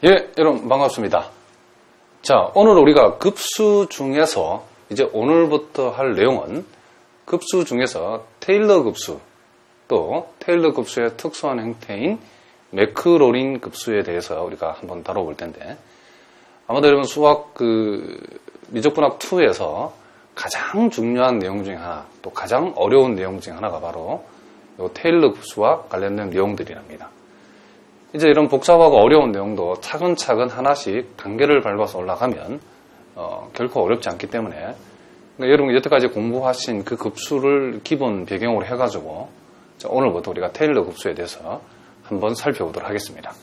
예, 여러분 반갑습니다. 자, 오늘 우리가 급수 중에서 이제 오늘부터 할 내용은 급수 중에서 테일러 급수, 또 테일러 급수의 특수한 형태인 매크로린 급수에 대해서 우리가 한번 다뤄볼 텐데, 아마도 여러분 수학 미적분학 2에서 가장 중요한 내용 중에 하나, 또 가장 어려운 내용 중에 하나가 바로 이 테일러 급수와 관련된 내용들이랍니다. 이제 이런 복잡하고 어려운 내용도 차근차근 하나씩 단계를 밟아서 올라가면 결코 어렵지 않기 때문에, 그러니까 여러분 여태까지 공부하신 그 급수를 기본 배경으로 해가지고 오늘부터 우리가 테일러 급수에 대해서 한번 살펴보도록 하겠습니다.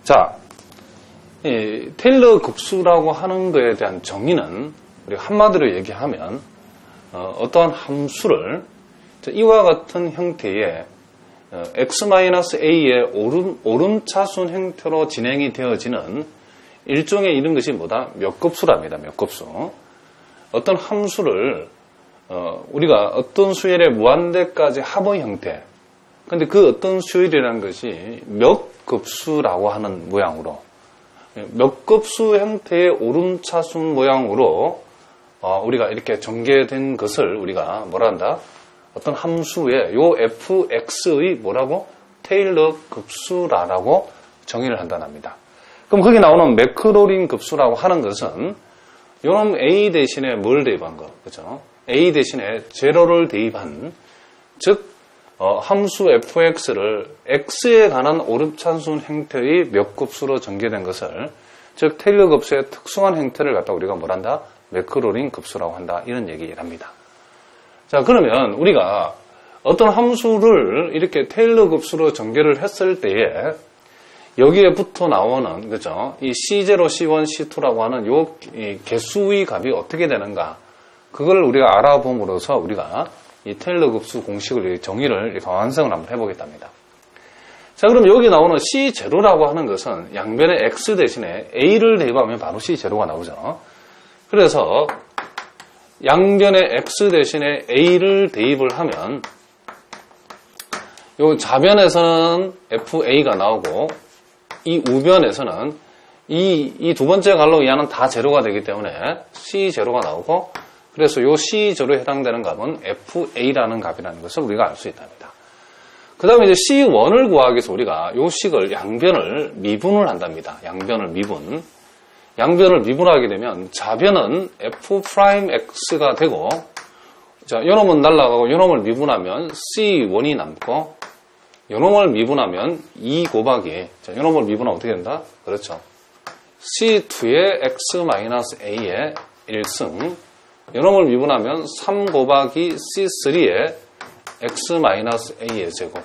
자, 이 테일러 급수라고 하는 것에 대한 정의는 우리가 한마디로 얘기하면 어떠한 함수를 이와 같은 형태의 x-a의 오름차순 형태로 진행이 되어지는 일종의 이런 것이 뭐다? 몇 급수랍니다. 몇 급수. 어떤 함수를 우리가 어떤 수열의 무한대까지 합의 형태, 근데 그 어떤 수열이라는 것이 몇 급수라고 하는 모양으로, 몇 급수 형태의 오름차순 모양으로 우리가 이렇게 전개된 것을 우리가 뭐라 한다? 어떤 함수의 요 fx의 뭐라고? 테일러 급수라고 정의를 한다랍니다. 그럼 거기 나오는 매크로린 급수라고 하는 것은 요놈 a 대신에 뭘 대입한 거, 그죠? a 대신에 제로를 대입한, 즉 함수 fx를 x에 관한 오름차순 형태의 몇 급수로 전개된 것을, 즉 테일러 급수의 특수한 형태를 갖다 우리가 뭘 한다? 매크로린 급수라고 한다, 이런 얘기를 합니다. 자, 그러면 우리가 어떤 함수를 이렇게 테일러 급수로 전개를 했을 때에 여기에부터 나오는, 그죠? 이 C0, C1, C2라고 하는 요 개수의 값이 어떻게 되는가, 그걸 우리가 알아봄으로써 우리가 이 테일러 급수 공식을 정의를 완성을 한번 해보겠답니다. 자, 그럼 여기 나오는 C0라고 하는 것은 양변에 X 대신에 A를 대입하면 바로 C0가 나오죠. 그래서 양변에 x 대신에 a를 대입을 하면 요 좌변에서는 fa가 나오고 이 우변에서는 이 두 번째 갈로 이하는 다 제로가 되기 때문에 c0가 나오고, 그래서 요 c0에 해당되는 값은 fa라는 값이라는 것을 우리가 알 수 있답니다. 그 다음에 이제 c1을 구하기 위해서 우리가 요 식을 양변을 미분을 한답니다. 양변을 미분. 양변을 미분하게 되면 좌변은 f'x가 되고, 자, 요놈은 날아가고 요놈을 미분하면 c1이 남고, 요놈을 미분하면 2 곱하기, 자, 요놈을 미분하면 어떻게 된다? 그렇죠. c2의 x-a의 1승, 요놈을 미분하면 3 곱하기 c3의 x-a의 제곱.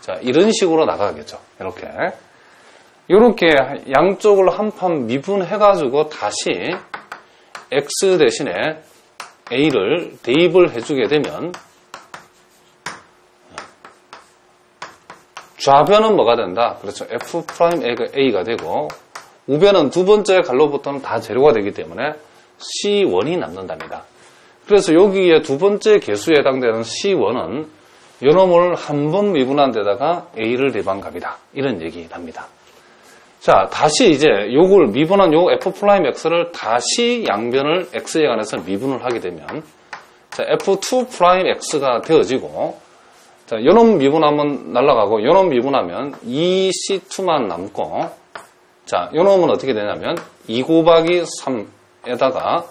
자, 이런 식으로 나가겠죠. 이렇게 양쪽을 한판 미분해가지고 다시 x 대신에 a를 대입을 해주게 되면 좌변은 뭐가 된다? 그렇죠. f'a가 되고, 우변은 두 번째 갈로부터는 다 제로가 되기 때문에 c1이 남는답니다. 그래서 여기에 두 번째 개수에 해당되는 c1은 요놈을 한 번 미분한 데다가 a를 대입한 값이다, 이런 얘기랍니다. 자, 다시 이제 요걸 미분한 요 f'x를 다시 양변을 x에 관해서 미분을 하게 되면, 자, f2'x가 되어지고, 자, 요놈 미분하면 날아가고, 요놈 미분하면 2c2만 남고, 자, 요놈은 어떻게 되냐면 2 곱하기 3에다가,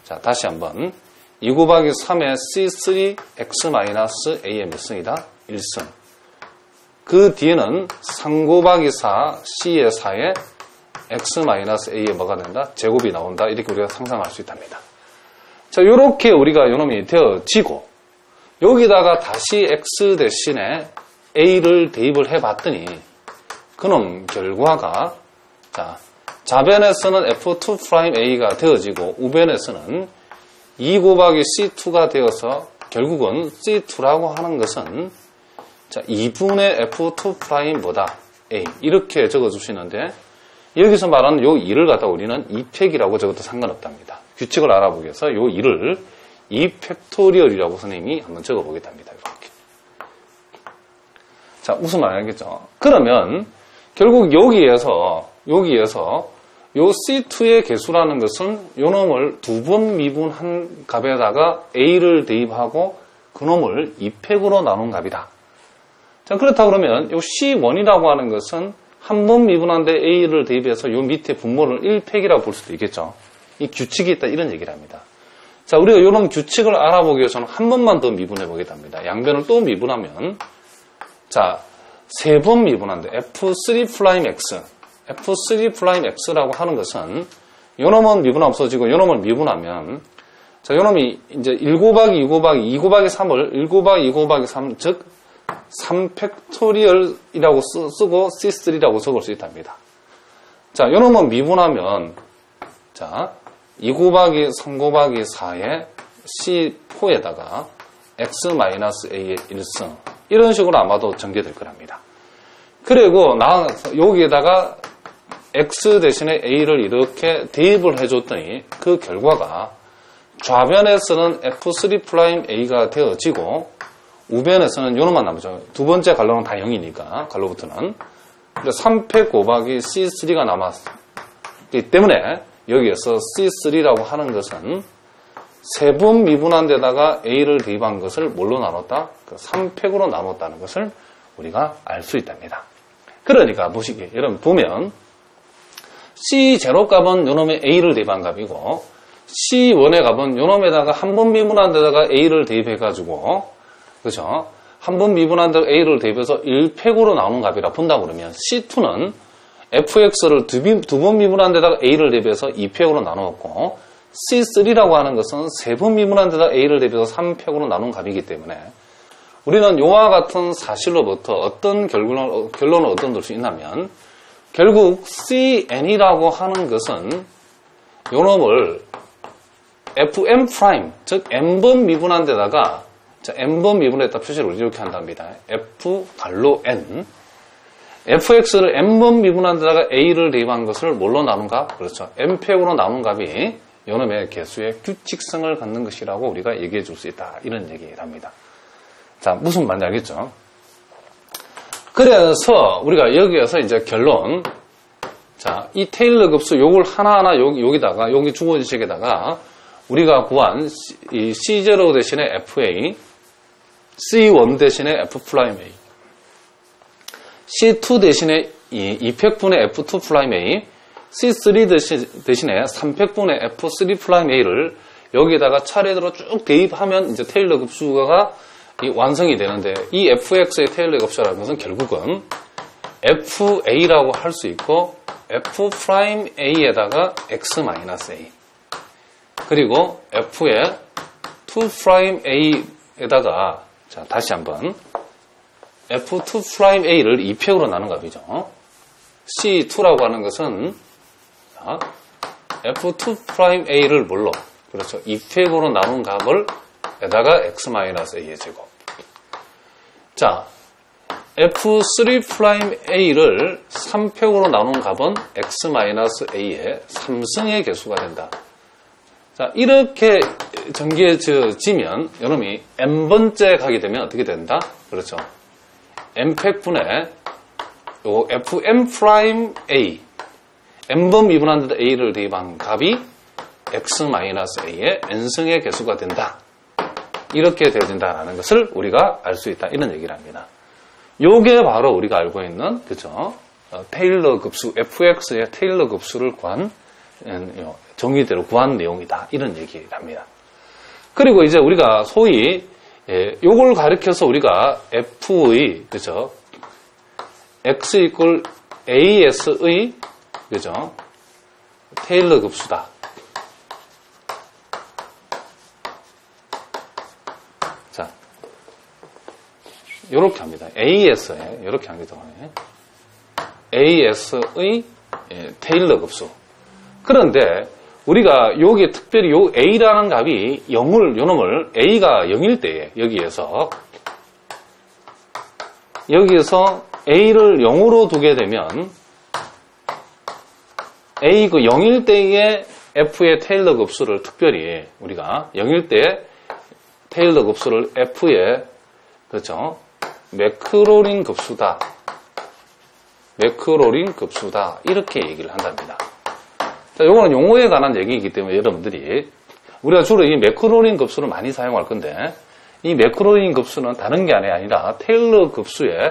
자, 다시 한번 2 곱하기 3의 c3 x-a의 몇 승이다? 1승. 그 뒤에는 3 곱하기 4, C의 4에 x-a의 뭐가 된다? 제곱이 나온다. 이렇게 우리가 상상할 수 있답니다. 자, 요렇게 우리가 요놈이 되어지고, 여기다가 다시 x 대신에 a를 대입을 해봤더니, 그놈 결과가, 자, 좌변에서는 f2'a가 되어지고, 우변에서는 2 곱하기 c2가 되어서, 결국은 c2라고 하는 것은, 자, 2분의 f2' 뭐다? a. 이렇게 적어주시는데, 여기서 말하는 요 2를 갖다 우리는 2팩이라고 적어도 상관없답니다. 규칙을 알아보기 위해서 요 2를 2팩토리얼이라고 선생님이 한번 적어보겠답니다. 이렇게. 자, 웃으면 알겠죠? 그러면 결국 여기에서 여기에서 요 C2의 개수라는 것은 요 놈을 두 번 미분한 값에다가 A를 대입하고 그 놈을 2팩으로 나눈 값이다. 자, 그렇다 그러면 요 C1이라고 하는 것은 한 번 미분한데 A를 대입해서 요 밑에 분모를 1팩이라고 볼 수도 있겠죠. 이 규칙이 있다 이런 얘기를 합니다. 자, 우리가 이런 규칙을 알아보기 위해서는 한 번만 더 미분해 보겠답니다. 양변을 또 미분하면 자, 세 번 미분한데 F3'X F3'X라고 하는 것은 요 놈은 미분 없어지고 요 놈을 미분하면 자, 요 놈이 이제 1 곱하기 2 곱하기 2 곱하기 3을 1 곱하기 2 곱하기 3, 즉 3팩토리얼이라고 쓰고 C3라고 적을 수 있답니다. 자, 요 놈은 미분하면 자, 2 곱하기 3 곱하기 4의 C4에다가 X-A의 1승 이런 식으로 아마도 전개될 거랍니다. 그리고 여기에다가 X 대신에 A를 이렇게 대입을 해줬더니 그 결과가 좌변에서는 F3'A가 되어지고 우변에서는 요놈만 남죠. 두 번째 갈로는 다 0이니까 갈로부터는 3팩 곱하기 C3가 남았기 때문에 여기에서 C3라고 하는 것은 세 번 미분한 데다가 A를 대입한 것을 뭘로 나눴다? 3팩으로 나눴다는 것을 우리가 알 수 있답니다. 그러니까 보시기 여러분 보면 C0 값은 요놈의 A를 대입한 값이고 C1의 값은 요놈에다가 한 번 미분한 데다가 A를 대입해가지고 그죠? 한 번 미분한 데다가 A를 대입해서 1팩으로 나오는 값이라 본다고 그러면 C2는 fx를 두 번 미분한 데다가 A를 대입해서 2팩으로 나누었고 C3라고 하는 것은 세 번 미분한 데다가 A를 대입해서 3팩으로 나눈 값이기 때문에 우리는 이와 같은 사실로부터 어떤 결론을 얻을 수 있냐면 결국 CN이라고 하는 것은 요놈을 FM', 즉 N번 미분한 데다가 N번 미분했다 표시를 이렇게 한답니다. F 갈로 N fx를 N번 미분한 데다가 A를 대입한 것을 뭘로 나눈 값? 그렇죠. N팩으로 나눈 값이 요놈의 개수의 규칙성을 갖는 것이라고 우리가 얘기해 줄 수 있다. 이런 얘기를 합니다. 자, 무슨 말인지 알겠죠? 그래서 우리가 여기에서 이제 결론. 자, 이 테일러 급수 요걸 하나하나 여기다가 여기 주어지식에다가 우리가 구한 이 C0 대신에 FA, C1 대신에 F'A, C2 대신에 2팩분의 F2'A, C3 대신에 3팩분의 F3'A를 여기에다가 차례대로 쭉 대입하면 이제 테일러 급수가 완성이 되는데 이 fx의 테일러 급수라는 것은 결국은 FA라고 할 수 있고 F'A에다가 X-A 그리고 F의 2'A에다가 자 다시 한번 F2'A를 2팩으로 나눈 값이죠. C2라고 하는 것은 자, F2'A를 뭘로? 그렇죠. 2팩으로 나눈 값을 에다가 X-A의 제곱. 자, F3'A를 3팩으로 나눈 값은 X-A의 3승의 개수가 된다. 자, 이렇게 전개지면 여러분이 n번째 가게 되면 어떻게 된다? 그렇죠. n팩분의 요 Fm'A n번 미분한 데다 A를 대입한 값이 X-A의 n승의 개수가 된다. 이렇게 되어진다라는 것을 우리가 알 수 있다. 이런 얘기를 합니다. 요게 바로 우리가 알고 있는 그죠? 테일러 급수 fx의 테일러 급수를 구한 정의대로 구한 내용이다. 이런 얘기를 합니다. 그리고 이제 우리가 소위 요걸 가리켜서 우리가 f의 그죠? x 이퀄 as의 그죠? 테일러 급수다. 자, 요렇게 합니다. as에 요렇게 하기 때문에 as의 테일러 급수. 그런데 우리가 여기 특별히 요 a라는 값이 요놈을 a가 0일 때에 여기에서 a를 0으로 두게 되면 a 그 0일 때의 f의 테일러 급수를 특별히 우리가 0일 때 테일러 급수를 f의 그렇죠? 매크로린 급수다. 매크로린 급수다. 이렇게 얘기를 한답니다. 자, 요거는 용어에 관한 얘기이기 때문에 여러분들이 우리가 주로 이 매크로닌 급수를 많이 사용할 건데 이 매크로닌 급수는 다른 게 아니라 테일러 급수에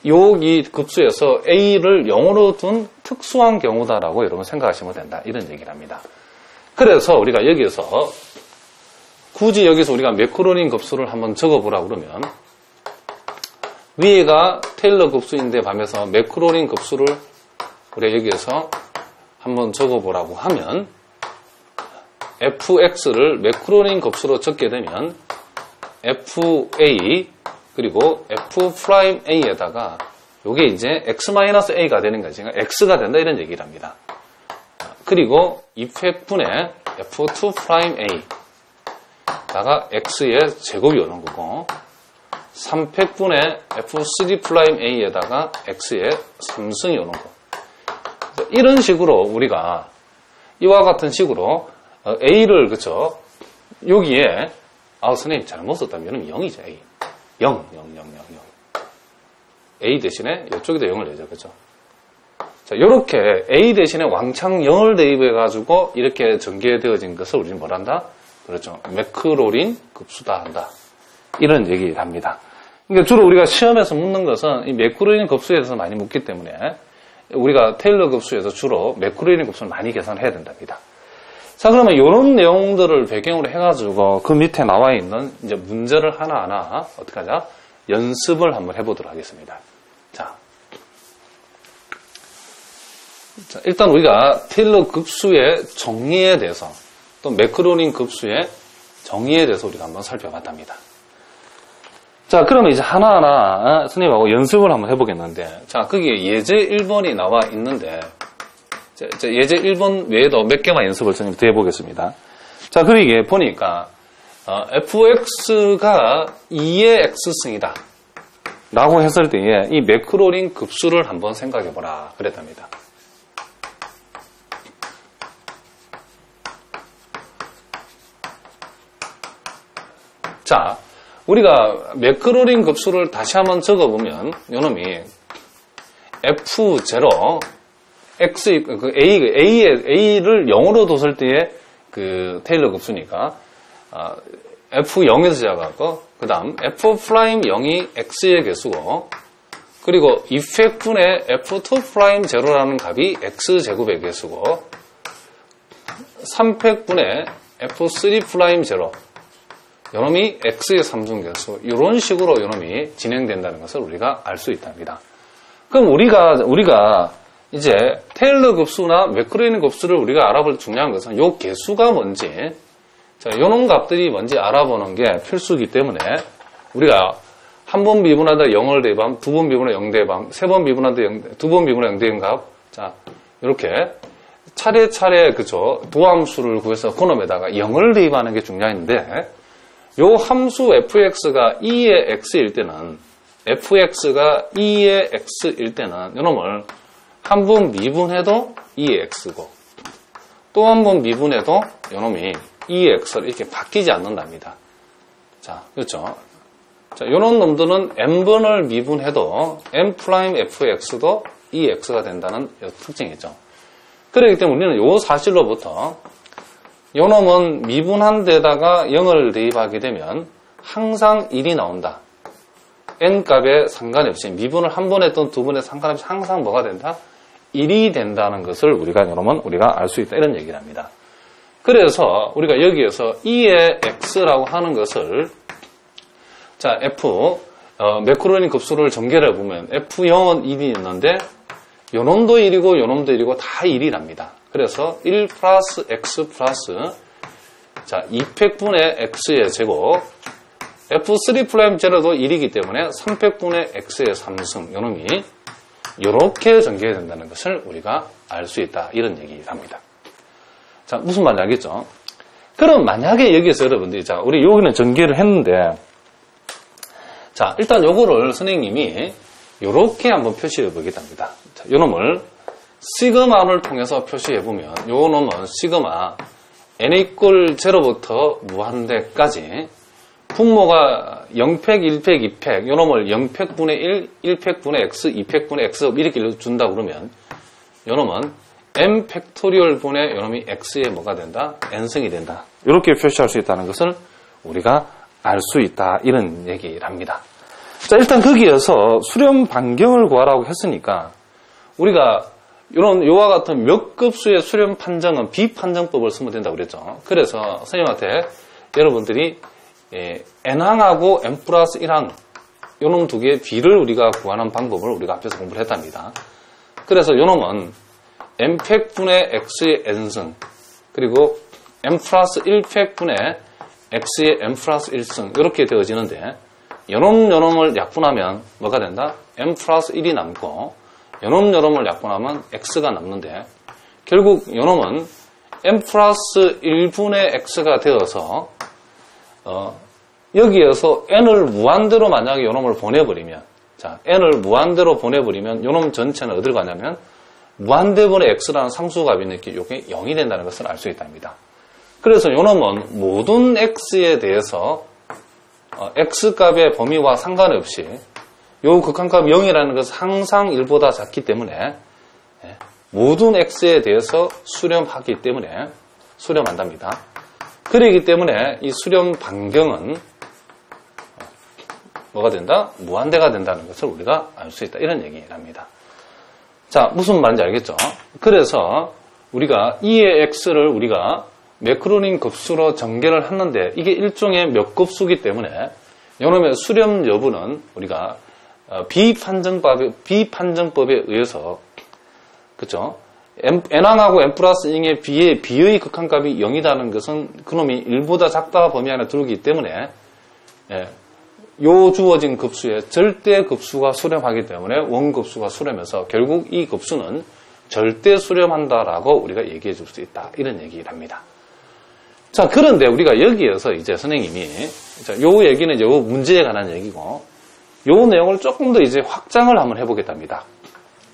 여기 급수에서 A를 0으로 둔 특수한 경우다라고 여러분 생각하시면 된다. 이런 얘기를 합니다. 그래서 우리가 여기에서 굳이 여기서 우리가 매크로닌 급수를 한번 적어보라 그러면 위에가 테일러 급수인데 반면에서 매크로닌 급수를 우리가 여기에서 한번 적어보라고 하면 fx를 매크로닌 급수로 적게 되면 fa 그리고 f'a에다가 요게 이제 x-a가 되는 거지. x가 된다 이런 얘기를 합니다. 그리고 2팩분의 f2'a 다가 x의 제곱이 오는 거고 3팩분의 f3'a에다가 x의 3승이 오는 거. 이런 식으로 우리가 이와 같은 식으로 a를 그쵸 여기에 선생님 잘못 썼다면 0이죠. a 0 a 대신에 이쪽에도 0을 내죠. 그죠? 자, 요렇게 a 대신에 왕창 0을 대입해 가지고 이렇게 전개되어진 것을 우리는 뭐란다? 그렇죠. 매크로린 급수다 한다. 이런 얘기를 합니다. 그러니까 주로 우리가 시험에서 묻는 것은 이 매크로린 급수에 대해서 많이 묻기 때문에 우리가 테일러 급수에서 주로 매크로닌 급수를 많이 계산해야 된답니다. 자, 그러면 이런 내용들을 배경으로 해가지고 그 밑에 나와 있는 이제 문제를 하나하나 어떻게 하자? 연습을 한번 해보도록 하겠습니다. 자, 일단 우리가 테일러 급수의 정의에 대해서 또 매크로닌 급수의 정의에 대해서 우리가 한번 살펴봤답니다. 자, 그러면 이제 하나하나 선생님하고 연습을 한번 해보겠는데, 자, 거기에 예제 1번이 나와 있는데, 예제 1번 외에도 몇 개만 연습을 선생님 더 해보겠습니다. 자, 그러기에 보니까, fx가 2의 x승이다. 라고 했을 때에 이 매크로닌 급수를 한번 생각해보라. 그랬답니다. 자, 우리가 매크로닌 급수를 다시 한번 적어보면 요놈이 f0 x 그 a를 0으로 뒀을 때의 그 테일러 급수니까 f0에서 시작하고 그다음 f'0이 x의 개수고 그리고 2팩분의 f2'0라는 값이 x제곱의 개수고 3팩분의 f3'0 요놈이 x의 3승계수 이런 식으로 요놈이 진행된다는 것을 우리가 알 수 있답니다. 그럼 우리가 이제 테일러 급수나 매크로닌 급수를 우리가 알아볼 중요한 것은 요 개수가 뭔지 자, 요놈 값들이 뭔지 알아보는 게 필수이기 때문에 우리가 한 번 미분하다 0을 대입함, 두 번 미분하다 0 대입함, 세 번 미분하다 0, 두 번 미분하다 0 대입 값 자, 이렇게 차례차례 그죠 도함수를 구해서 그놈에다가 0을 대입하는 게 중요한데 요 함수 fx가 2의 x일 때는 fx가 2의 x일 때는 요놈을 한 번 미분해도 2의 x고 또 한 번 미분해도 요놈이 2의 x를 이렇게 바뀌지 않는답니다. 자, 그렇죠? 자, 요런 놈들은 n번을 미분해도 m'fx도 2x가 된다는 특징이죠. 그렇기 때문에 우리는 요 사실로부터 요 놈은 미분한 데다가 0을 대입하게 되면 항상 1이 나온다. n값에 상관없이 미분을 한 번 했던 두 번에 상관없이 항상 뭐가 된다? 1이 된다는 것을 우리가 알 수 있다. 이런 얘기를 합니다. 그래서 우리가 여기에서 2의 x라고 하는 것을 자 매크로닌 급수를 전개를 해보면 f0은 1이 있는데 요놈도 1이고 요놈도 1이고 다 1이랍니다. 그래서 1 플러스 x 플러스 자 2팩분의 x의 제곱 f3'0도 1이기 때문에 3팩분의 x의 3승 요놈이 이렇게 전개된다는 것을 우리가 알 수 있다. 이런 얘기를 합니다. 자 무슨 말인지 알겠죠? 그럼 만약에 여기서 여러분들이 자 우리 여기는 전개를 했는데 자 일단 요거를 선생님이 이렇게 한번 표시해 보겠답니다. 자, 요놈을 시그마를 통해서 표시해보면 요 놈은 시그마 n 이퀄 0부터 무한대까지 분모가 0팩, 1팩, 2팩, 요놈을 0팩분의 1, 1팩분의 x, 2팩분의 x 이렇게 준다 그러면 요놈은 n 팩토리얼 분의 요놈이 x에 뭐가 된다? n승이 된다. 이렇게 표시할 수 있다는 것을 우리가 알 수 있다. 이런 얘기를 합니다. 자, 일단 거기에서 수렴 반경을 구하라고 했으니까 우리가 이런 요와 같은 몇 급수의 수렴 판정은 비판정법을 쓰면 된다고 그랬죠. 그래서 선생님한테 여러분들이 n항하고 n 플러스 1항 요놈 두 개의 비를 우리가 구하는 방법을 우리가 앞에서 공부를 했답니다. 그래서 요놈은 n팩분의 x의 n승 그리고 n 플러스 1팩분의 x의 n 플러스 1승 이렇게 되어지는데 요놈을 약분하면 뭐가 된다? n 플러스 1이 남고 요놈을 약분하면 x가 남는데 결국 요놈은 n 플러스 1분의 x가 되어서 여기에서 n을 무한대로 만약에 요놈을 보내버리면 자 n을 무한대로 보내버리면 요놈 전체는 어디로 가냐면 무한대분의 x라는 상수값이 있는 게 이게 0이 된다는 것을 알 수 있답니다. 그래서 요놈은 모든 x에 대해서 x값의 범위와 상관없이 요 극한값 0이라는 것은 항상 1보다 작기 때문에 모든 x에 대해서 수렴하기 때문에 수렴한답니다. 그러기 때문에 이 수렴 반경은 뭐가 된다? 무한대가 된다는 것을 우리가 알 수 있다. 이런 얘기를 합니다. 자, 무슨 말인지 알겠죠? 그래서 우리가 2의 x를 우리가 매크로닌 급수로 전개를 했는데 이게 일종의 몇 급수이기 때문에 요놈의 수렴 여부는 우리가 비판정법에 의해서 그죠? n항하고 n 플러스 0의 비의 극한값이 0이라는 것은 그놈이 1보다 작다 범위 안에 들어오기 때문에 요 주어진 급수에 절대 급수가 수렴하기 때문에 원급수가 수렴해서 결국 이 급수는 절대 수렴한다라고 우리가 얘기해 줄 수 있다. 이런 얘기를 합니다. 자, 그런데 우리가 여기에서 이제 선생님이 요 얘기는 요 문제에 관한 얘기고 요 내용을 조금 더 이제 확장을 한번 해보겠답니다.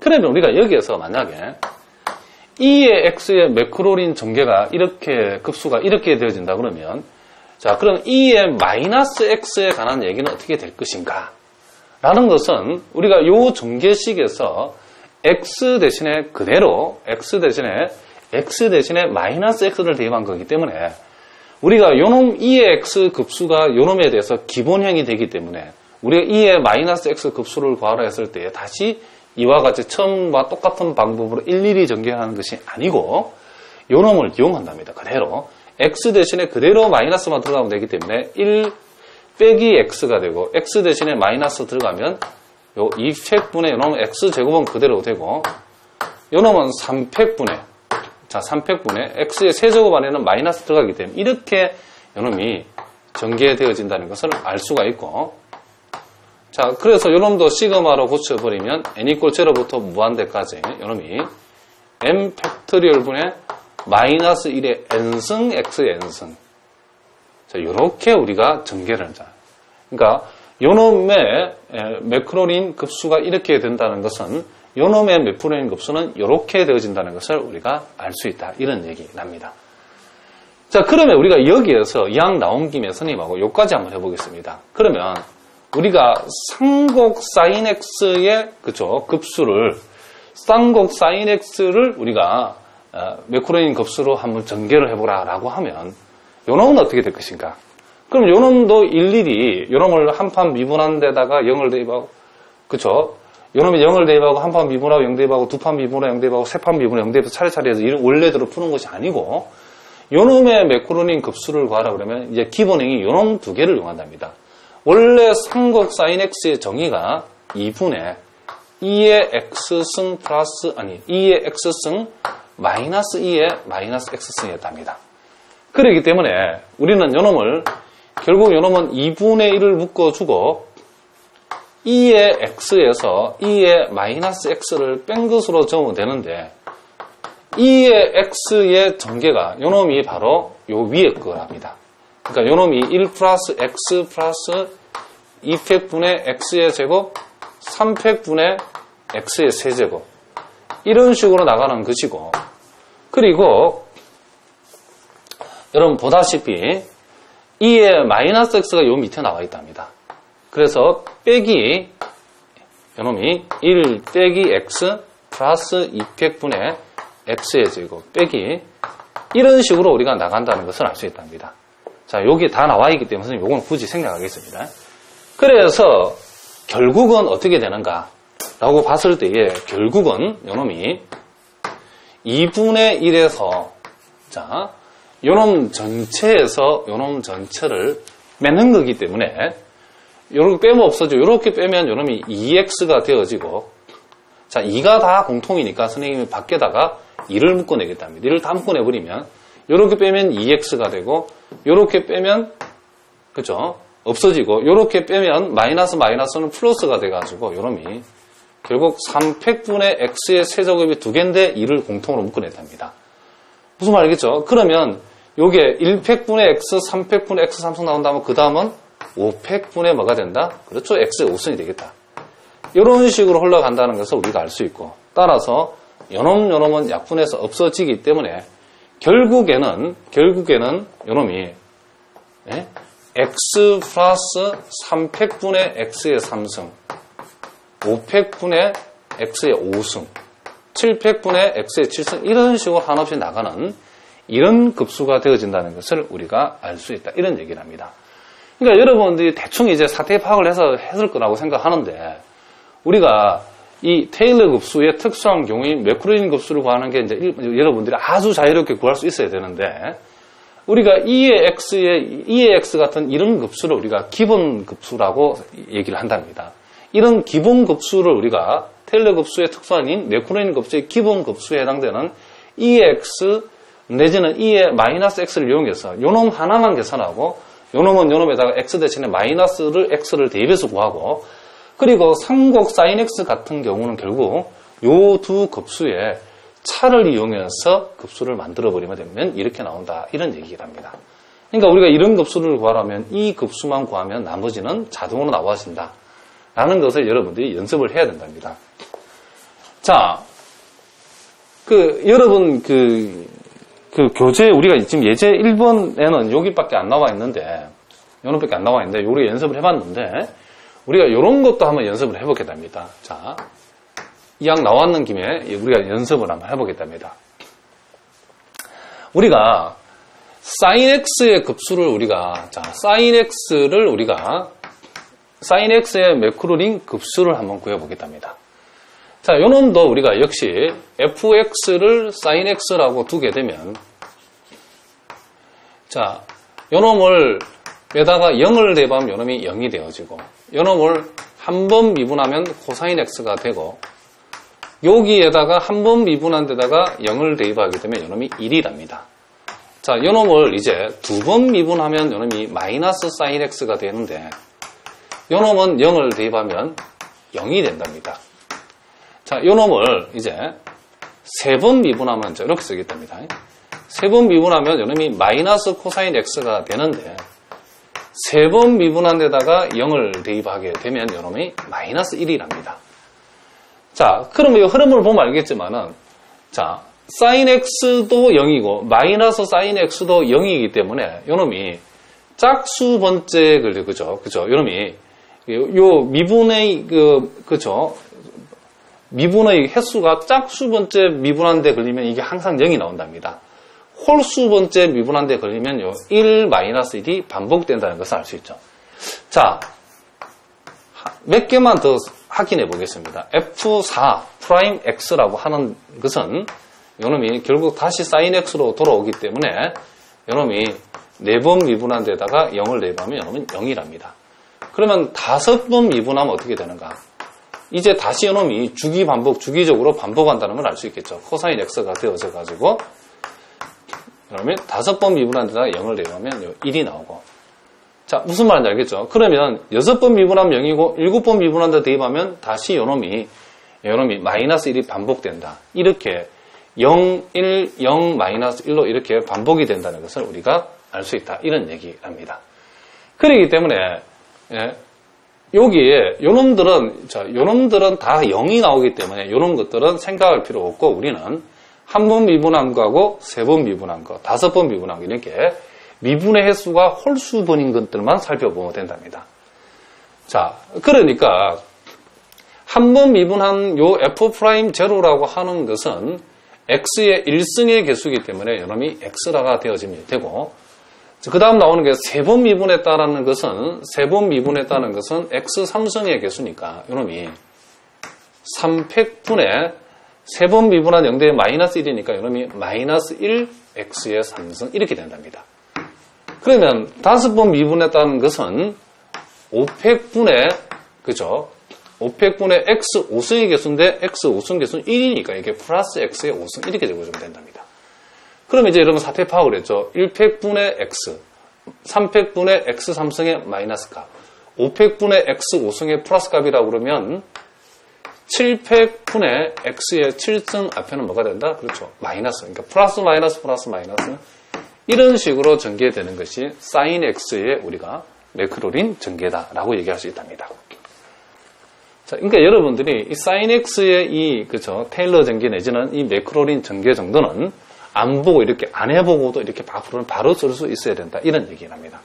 그러면 우리가 여기에서 만약에 2의 x의 매크로닌 전개가 이렇게 급수가 이렇게 되어진다 그러면 자, 그럼 2의 마이너스 x에 관한 얘기는 어떻게 될 것인가? 라는 것은 우리가 요 전개식에서 x 대신에 그대로 x 대신에 마이너스 x를 대입한 거기 때문에 우리가 요놈 2의 x 급수가 요놈에 대해서 기본형이 되기 때문에 우리가 2의 마이너스 x 급수를 구하라 했을 때 다시 이와 같이 처음과 똑같은 방법으로 일일이 전개하는 것이 아니고 요놈을 이용한답니다. 그대로 x 대신에 그대로 마이너스만 들어가면 되기 때문에 1 빼기 x가 되고 x 대신에 마이너스 들어가면 요 2팩분의 요놈은 x제곱은 그대로 되고 요놈은 3팩분의 자 3팩분의 x의 세제곱 안에는 마이너스 들어가기 때문에 이렇게 요놈이 전개되어진다는 것을 알 수가 있고 자 그래서 요놈도 시그마로 고쳐버리면 n 이퀄 0부터 무한대까지 요놈이 n 팩토리얼 분의 마이너스 1의 n승 x의 n승 자 요렇게 우리가 전개를 하자. 그러니까 요놈의 매크로닌 급수가 이렇게 된다는 것은 요놈의 매크로닌 급수는 이렇게 되어진다는 것을 우리가 알 수 있다. 이런 얘기를 합니다. 자, 그러면 우리가 여기에서 양 나온 김에 선생님하고 요까지 한번 해보겠습니다. 그러면 우리가 쌍곡 사인 x의 그죠 급수를 쌍곡 사인 x를 우리가 매크로닌 급수로 한번 전개를 해보라라고 하면 요놈은 어떻게 될 것인가? 그럼 요놈도 일일이 요놈을 한 판 미분한 데다가 0을 대입하고 그쵸? 요놈이 0을 대입하고 한 판 미분하고 0 대입하고 두 판 미분하고 0 대입하고 세 판 미분하고 0 대입해서 차례차례 해서 원래대로 푸는 것이 아니고 요놈의 매크로닌 급수를 구하라 그러면 이제 기본행이 요놈 두 개를 이용한답니다. 원래 쌍곡 사인 x의 정의가 2분의 2의 x승 플러스 2의 x승 마이너스 2의 마이너스 x승이었답니다. 그렇기 때문에 우리는 요놈을 결국 요놈은 2분의 1을 묶어주고 2의 x에서 2의 마이너스 x를 뺀 것으로 적으면 되는데 2의 x의 전개가 요놈이 바로 요 위에 거랍니다. 그러니까 요놈이 1 플러스 x 플러스 2팩분의 x의 제곱 3팩분의 x의 세제곱 이런 식으로 나가는 것이고 그리고 여러분 보다시피 2의 마이너스 x가 요 밑에 나와 있답니다. 그래서 빼기 요놈이 1 빼기 x 플러스 2팩분의 x의 제곱 빼기 이런 식으로 우리가 나간다는 것을 알 수 있답니다. 자, 여기 다 나와 있기 때문에 선생님 요건 굳이 생략하겠습니다. 그래서 결국은 어떻게 되는가 라고 봤을 때에 결국은 요놈이 2분의 1에서 자, 요놈 전체에서 요놈 전체를 맺는 거기 때문에 요렇게 빼면 없어져. 요렇게 빼면 요놈이 2x가 되어지고 자, 2가 다 공통이니까 선생님이 밖에다가 2를 묶어내겠답니다. 2를 다 묶어내버리면 요렇게 빼면 2x가 되고 요렇게 빼면 그죠? 없어지고 요렇게 빼면 마이너스는 플러스가 돼가지고 요놈이 결국 3팩분의 x의 세제곱이 2개인데 2를 공통으로 묶어냈답니다. 무슨 말이겠죠? 그러면 요게 1팩분의 x, 3팩분의 x 3승 나온다면 그 다음은 5팩분의 뭐가 된다? 그렇죠. x의 5승이 되겠다. 이런 식으로 흘러간다는 것을 우리가 알 수 있고 따라서 요놈은 약분해서 없어지기 때문에 결국에는 요놈이 x 플러스 3팩분의 x의 3승 5팩분의 x의 5승 7팩분의 x의 7승 이런 식으로 한없이 나가는 이런 급수가 되어진다는 것을 우리가 알 수 있다. 이런 얘기를 합니다. 그러니까 여러분들이 대충 이제 사태 파악을 해서 했을 거라고 생각하는데 우리가 이 테일러 급수의 특수한 경우인 매크로인 급수를 구하는 게 이제 여러분들이 아주 자유롭게 구할 수 있어야 되는데 우리가 2의 x 같은 이런 급수를 우리가 기본 급수라고 얘기를 한답니다. 이런 기본 급수를 우리가 테일러 급수의 특수한인 매크로인 급수의 기본 급수에 해당되는 2의 x 내지는 2의 마이너스 x를 이용해서 요놈 하나만 계산하고 요놈은 요놈에다가 x 대신에 마이너스를 x를 대입해서 구하고 그리고 삼곡 sin x 같은 경우는 결국 요 두 급수의 차를 이용해서 급수를 만들어버리면 되면 이렇게 나온다. 이런 얘기를 합니다. 그러니까 우리가 이런 급수를 구하려면 이 급수만 구하면 나머지는 자동으로 나와진다. 라는 것을 여러분들이 연습을 해야 된답니다. 자, 여러분 교재 우리가 지금 예제 1번에는 여기밖에 안 나와 있는데 요놈밖에 안 나와 있는데 우리가 연습을 해봤는데 우리가 이런 것도 한번 연습을 해보겠답니다. 자, 이왕 나왔는 김에 우리가 연습을 한번 해보겠답니다. 우리가 sin x의 급수를 우리가 sin x의 매크로링 급수를 한번 구해보겠답니다. 자, 요놈도 우리가 역시 fx를 sin x라고 두게 되면 자, 요놈을 에다가 0을 대입하면 요놈이 0이 되어지고 요놈을 한 번 미분하면 코사인 x가 되고 여기에다가 한 번 미분한 데다가 0을 대입하게 되면 요놈이 1이랍니다. 자, 요놈을 이제 두 번 미분하면 요놈이 마이너스 sin x가 되는데 요놈은 0을 대입하면 0이 된답니다. 자, 요놈을 이제 세 번 미분하면 이렇게 쓰겠답니다. 세 번 미분하면 요놈이 마이너스 코사인 x가 되는데 세 번 미분한 데다가 0을 대입하게 되면 요놈이 마이너스 1이랍니다. 자, 그러면 이 흐름을 보면 알겠지만은 자, sin x도 0이고 마이너스 sin x도 0이기 때문에 요놈이 짝수 번째 그죠? 요놈이 요 미분의 그죠? 미분의 횟수가 짝수 번째 미분한 데 걸리면 이게 항상 0이 나온답니다. 홀수 번째 미분한 데 걸리면 요 1-1이 반복된다는 것을 알 수 있죠. 자, 몇 개만 더 확인해 보겠습니다. f4'x라고 하는 것은 요놈이 결국 다시 sin x로 돌아오기 때문에 요놈이 4번 미분한 데다가 0을 대입하면 요놈은 0이랍니다. 그러면 5번 미분하면 어떻게 되는가? 이제 다시 요놈이 주기적으로 반복한다는 걸 알 수 있겠죠. 코사인 x가 되어져 가지고 그러면 5번 미분한 데다가 0을 대입하면 1이 나오고 자, 무슨 말인지 알겠죠? 그러면 6번 미분하면 0이고 7번 미분한 데 대입하면 다시 요놈이 마이너스 1이 반복된다. 이렇게 0, 1, 0, 마이너스 1로 이렇게 반복이 된다는 것을 우리가 알 수 있다. 이런 얘기랍니다. 그렇기 때문에 여기에 요놈들은 다 0이 나오기 때문에 요런 것들은 생각할 필요 없고 우리는 한 번 미분한 거하고 3번 미분한 거, 5번 미분한 거 이렇게 미분의 횟수가 홀수번인 것들만 살펴보면 된답니다. 자, 그러니까 한 번 미분한 요 F'0라고 하는 것은 X의 1승의 개수이기 때문에 요놈이 X라가 되어지면 되고, 그 다음 나오는 게 세 번 미분했다는 것은, X 3승의 개수니까 요놈이 3팩분의 세 번 미분한 0대 마이너스 1이니까 요놈이 마이너스 1 X의 3승 이렇게 된답니다. 그러면 5번 미분했다는 것은 5팩분의, 그죠? 5팩분의 X 5승의 개수인데 X 5승 개수는 1이니까 이게 플러스 X의 5승 이렇게 적어주면 된답니다. 그럼 이제 여러분 사태 파악을 했죠. 1팩분의 X, 3팩분의 X 3승의 마이너스 값, 5팩분의 X 5승의 플러스 값이라고 그러면 7팩분의 X의 7승 앞에는 뭐가 된다? 그렇죠. 마이너스. 그러니까 플러스 마이너스 플러스 마이너스. 이런 식으로 전개되는 것이 사인 X의 우리가 매크로린 전개다라고 얘기할 수 있답니다. 자, 그러니까 여러분들이 이 사인 X의 그죠, 테일러 전개 내지는 이 매크로린 전개 정도는 안 보고 이렇게 안 해보고도 이렇게 바로 쓸 수 있어야 된다. 이런 얘기를 합니다.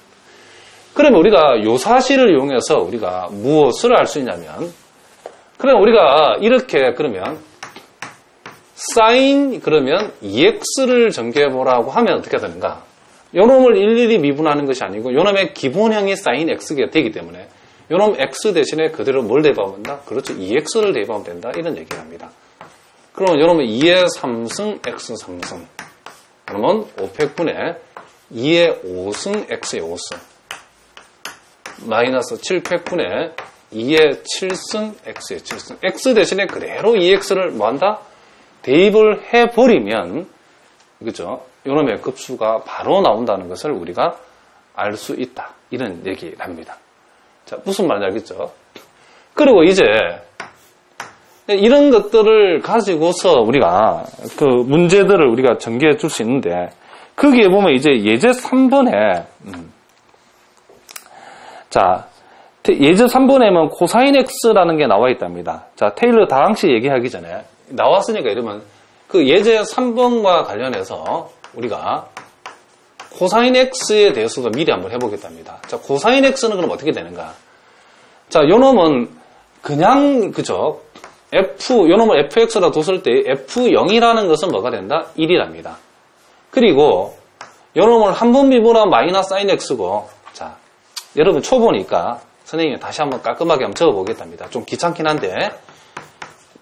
그러면 우리가 요 사실을 이용해서 우리가 무엇을 알 수 있냐면, 그럼 우리가 이렇게 그러면 사인 그러면 EX를 전개해보라고 하면 어떻게 되는가? 요놈을 일일이 미분하는 것이 아니고 요놈의 기본형이 사인 X가 되기 때문에 요놈 X 대신에 그대로 뭘 대입하면 된다? 그렇죠. EX를 대입하면 된다. 이런 얘기를 합니다. 그러면 요놈은 2의 3승 X 3승 그러면 5팩분의 2의 5승 X의 5승 마이너스 7팩분의 2의 7승 X의 7승 X 대신에 그대로 EX를 뭐한다? 대입을 해버리면 그죠? 요놈의 급수가 바로 나온다는 것을 우리가 알 수 있다. 이런 얘기를 합니다. 자, 무슨 말인지 알겠죠? 그리고 이제 이런 것들을 가지고서 우리가 그 문제들을 우리가 전개해 줄 수 있는데 거기에 보면 이제 예제 3번에 자, 예제 3번에는 코사인 X라는 게 나와 있답니다. 자, 테일러 다항식 얘기하기 전에 나왔으니까 이러면 그 예제 3번과 관련해서 우리가 코사인 X에 대해서도 미리 한번 해보겠답니다. 자, 코사인 X는 그럼 어떻게 되는가? 자, 요 놈은 그냥, 그죠? 요 놈을 fx라 뒀을 때 f0이라는 것은 뭐가 된다? 1이랍니다. 그리고 요 놈을 한 번 미분한 마이너스 sin x고, 자, 여러분 초보니까 선생님이 다시 한번 깔끔하게 한번 적어보겠답니다. 좀 귀찮긴 한데,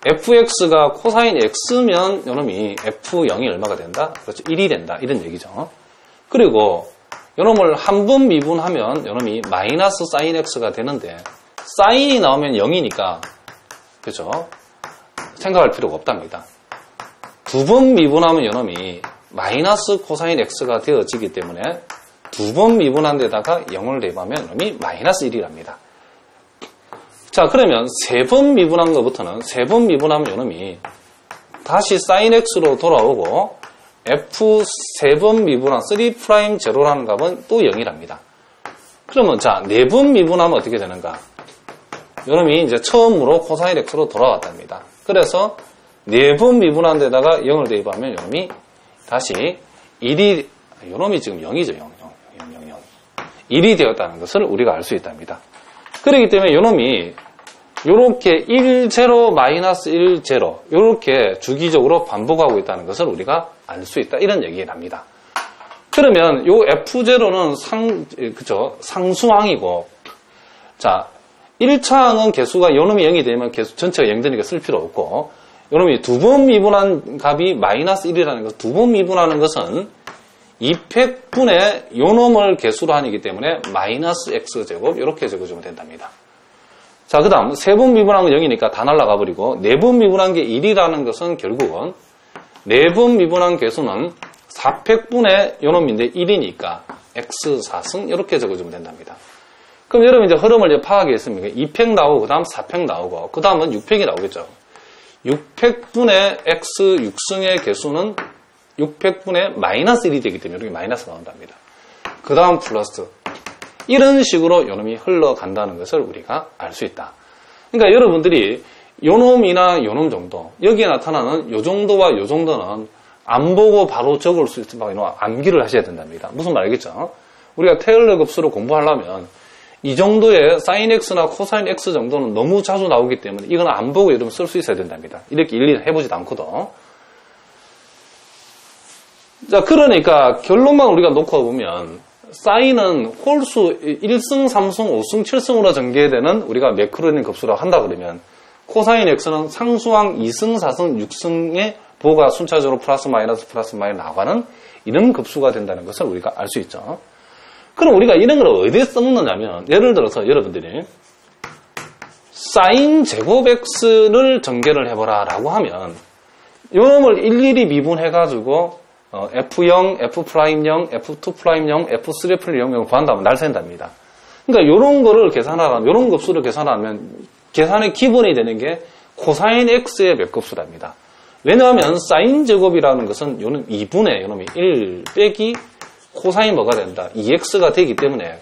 fx가 코사인 x면 요놈이 f0이 얼마가 된다? 그렇죠. 1이 된다. 이런 얘기죠. 그리고 요놈을 한 번 미분하면 요놈이 마이너스 sin x가 되는데 사인이 나오면 0이니까 그죠? 생각할 필요가 없답니다. 두 번 미분하면 요놈이 마이너스 코사인 x가 되어지기 때문에 두 번 미분한 데다가 0을 대입하면 요놈이 마이너스 1이랍니다. 자, 그러면 세 번 미분한 것부터는 세 번 미분하면 요놈이 다시 sin x로 돌아오고 f 세 번 미분한 3'0라는 값은 또 0이랍니다. 그러면 자, 네 번 미분하면 어떻게 되는가? 요놈이 이제 처음으로 코사인 x로 돌아왔답니다. 그래서 네 번 미분한 데다가 0을 대입하면 요놈이 다시 1이, 요놈이 지금 0이죠. 0. 1이 되었다는 것을 우리가 알 수 있답니다. 그렇기 때문에 요놈이 요렇게 1, 0, 마이너스 1, 0 요렇게 주기적으로 반복하고 있다는 것을 우리가 알 수 있다. 이런 얘기를 합니다. 그러면 요 F0는 상수항이고, 자, 1차 항은 개수가 요놈이 0이 되면 개수 전체가 0 되니까 쓸 필요 없고, 요놈이 두 번 미분한 값이 마이너스 1이라는 것, 두 번 미분하는 것은 2팩분의 요놈을 개수로 하기 때문에 마이너스 x제곱 이렇게 적어주면 된답니다. 자, 그 다음 세 번 미분한 건 0이니까 다 날아가 버리고 네 번 미분한 게 1이라는 것은 결국은 네 번 미분한 개수는 4팩분의 요놈인데 1이니까 x 4승 이렇게 적어주면 된답니다. 그럼 여러분 이제 흐름을 이제 파악했습니까? 2팩 나오고 그 다음 4팩 나오고 그 다음은 6팩이 나오겠죠. 6팩분의 x 6승의 개수는 6팩분의 마이너스 1이 되기 때문에 이렇게 마이너스 나온답니다. 그 다음 플러스. 이런 식으로 요놈이 흘러간다는 것을 우리가 알 수 있다. 그러니까 여러분들이 요놈이나 요놈 정도, 여기에 나타나는 요 정도와 요 정도는 안 보고 바로 적을 수 있도록 암기를 하셔야 된답니다. 무슨 말 알겠죠? 우리가 테일러 급수를 공부하려면 이 정도의 sin x나 cosine x 정도는 너무 자주 나오기 때문에 이건 안 보고 여러분 쓸 수 있어야 된답니다. 이렇게 일일이 해보지도 않고도. 자, 그러니까 결론만 우리가 놓고 보면 사인은 홀수 1승, 3승, 5승, 7승으로 전개되는 우리가 매크로닌 급수라고 한다 그러면 코사인 x는 상수항 2승, 4승, 6승의 부호가 순차적으로 플러스 마이너스 나가는 이런 급수가 된다는 것을 우리가 알 수 있죠. 그럼 우리가 이런 걸 어디에 써먹느냐면 예를 들어서 여러분들이 사인 제곱 x를 전개를 해보라 라고 하면 요놈을 일일이 미분해가지고 F0, F'0, F2'0, F3'0 구한다면 날 샌답니다. 그러니까 요런 거를 계산하려면, 요런 급수를 계산하면 계산의 기본이 되는 게 코사인 x의 몇 급수랍니다. 왜냐하면 사인 제곱이라는 것은 요는 2분의 요놈이 1 빼기 코사인 뭐가 된다? 2x가 되기 때문에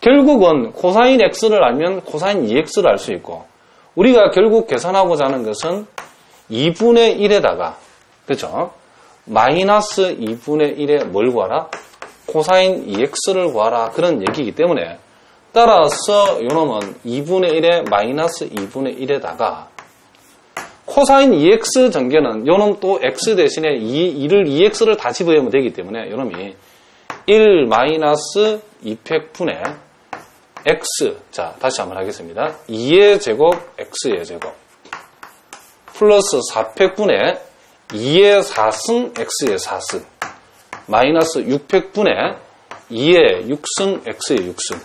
결국은 코사인 x를 알면 코사인 2x를 알 수 있고 우리가 결국 계산하고자 하는 것은 2분의 1에다가 그렇죠? 마이너스 2분의 1에 뭘 구하라? 코사인 2x를 구하라. 그런 얘기이기 때문에 따라서 요놈은 2분의 1에 마이너스 2분의 1에다가 코사인 2x 전개는 요놈 또 x 대신에 2x를 다 집어넣으면 되기 때문에 요놈이 1 마이너스 2팩분의 x 자 다시 한번 하겠습니다. 2의 제곱 x의 제곱 플러스 4팩분의 2의 4승 x의 4승 마이너스 6팩분의 2의 6승 x의 6승